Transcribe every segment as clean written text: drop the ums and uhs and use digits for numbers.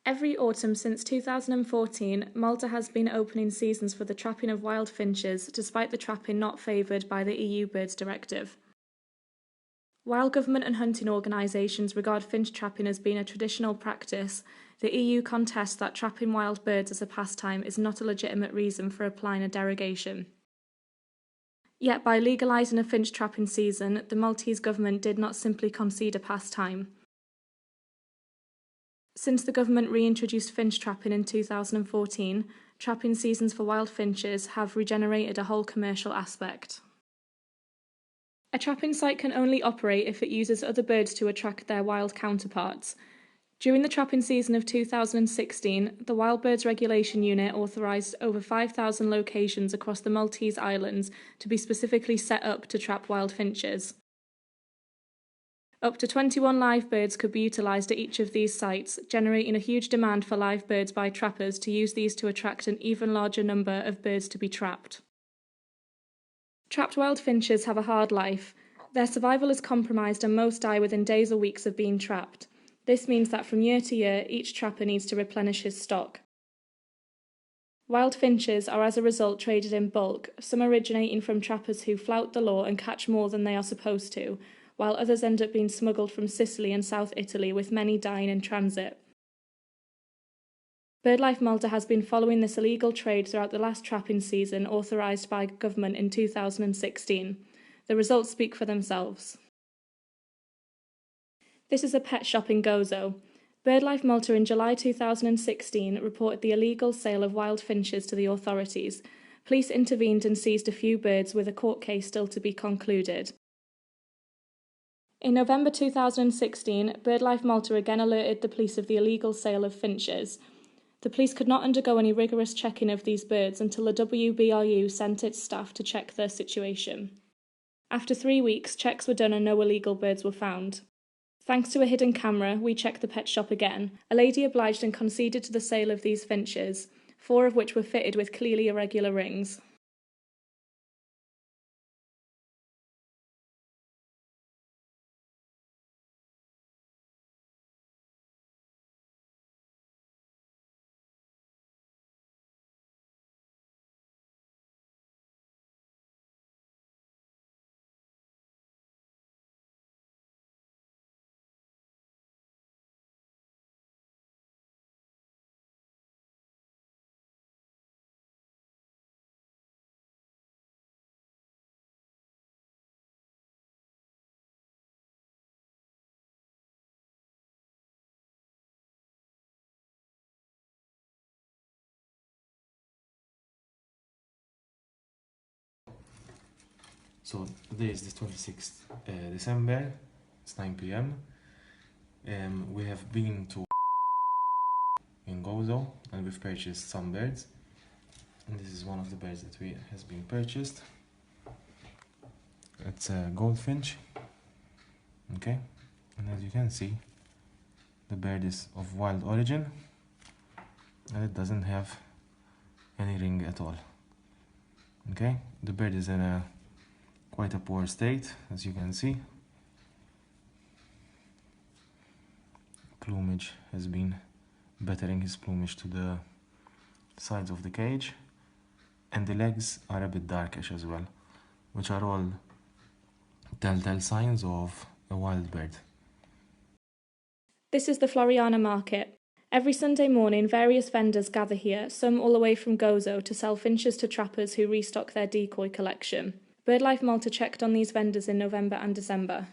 Every autumn since 2014, Malta has been opening seasons for the trapping of wild finches, despite the trapping not favoured by the EU Birds Directive. While government and hunting organisations regard finch trapping as being a traditional practice, the EU contests that trapping wild birds as a pastime is not a legitimate reason for applying a derogation. Yet by legalising a finch trapping season, the Maltese Government did not simply concede a pastime. Since the government reintroduced finch trapping in 2014, trapping seasons for wild finches have regenerated a whole commercial aspect. A trapping site can only operate if it uses other birds to attract their wild counterparts. During the trapping season of 2016, the Wild Birds Regulation Unit authorised over 5,000 locations across the Maltese Islands to be specifically set up to trap wild finches. Up to 21 live birds could be utilised at each of these sites, generating a huge demand for live birds by trappers to use these to attract an even larger number of birds to be trapped. Trapped wild finches have a hard life. Their survival is compromised and most die within days or weeks of being trapped. This means that from year to year, each trapper needs to replenish his stock. Wild finches are as a result traded in bulk, some originating from trappers who flout the law and catch more than they are supposed to, while others end up being smuggled from Sicily and South Italy, with many dying in transit. BirdLife Malta has been following this illegal trade throughout the last trapping season authorised by government in 2016. The results speak for themselves. This is a pet shop in Gozo. BirdLife Malta in July 2016 reported the illegal sale of wild finches to the authorities. Police intervened and seized a few birds, with a court case still to be concluded. In November 2016, BirdLife Malta again alerted the police of the illegal sale of finches. The police could not undergo any rigorous checking of these birds until the WBRU sent its staff to check their situation. After 3 weeks, checks were done and no illegal birds were found. Thanks to a hidden camera, we checked the pet shop again. A lady obliged and conceded to the sale of these finches, 4 of which were fitted with clearly irregular rings. So today is the 26th December, it's 9 p.m. We have been to in Gozo and we've purchased some birds. And this is one of the birds that has been purchased. It's a goldfinch. Okay, and as you can see, the bird is of wild origin and it doesn't have any ring at all. Okay, the bird is in quite a poor state, as you can see. Plumage has been bettering his plumage to the sides of the cage, and the legs are a bit darkish as well, which are all telltale signs of a wild bird. This is the Floriana market. Every Sunday morning, various vendors gather here, some all the way from Gozo, to sell finches to trappers who restock their decoy collection. BirdLife Malta checked on these vendors in November and December.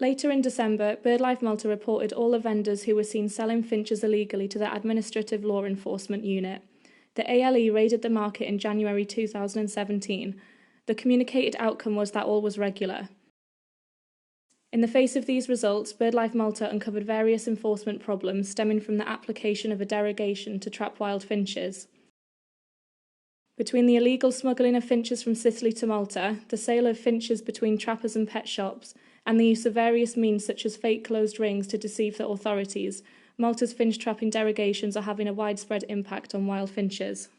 Later in December, BirdLife Malta reported all the vendors who were seen selling finches illegally to the Administrative Law Enforcement Unit. The ALE raided the market in January 2017. The communicated outcome was that all was regular. In the face of these results, BirdLife Malta uncovered various enforcement problems stemming from the application of a derogation to trap wild finches. Between the illegal smuggling of finches from Sicily to Malta, the sale of finches between trappers and pet shops, and the use of various means such as fake closed rings to deceive the authorities, Malta's finch trapping derogations are having a widespread impact on wild finches.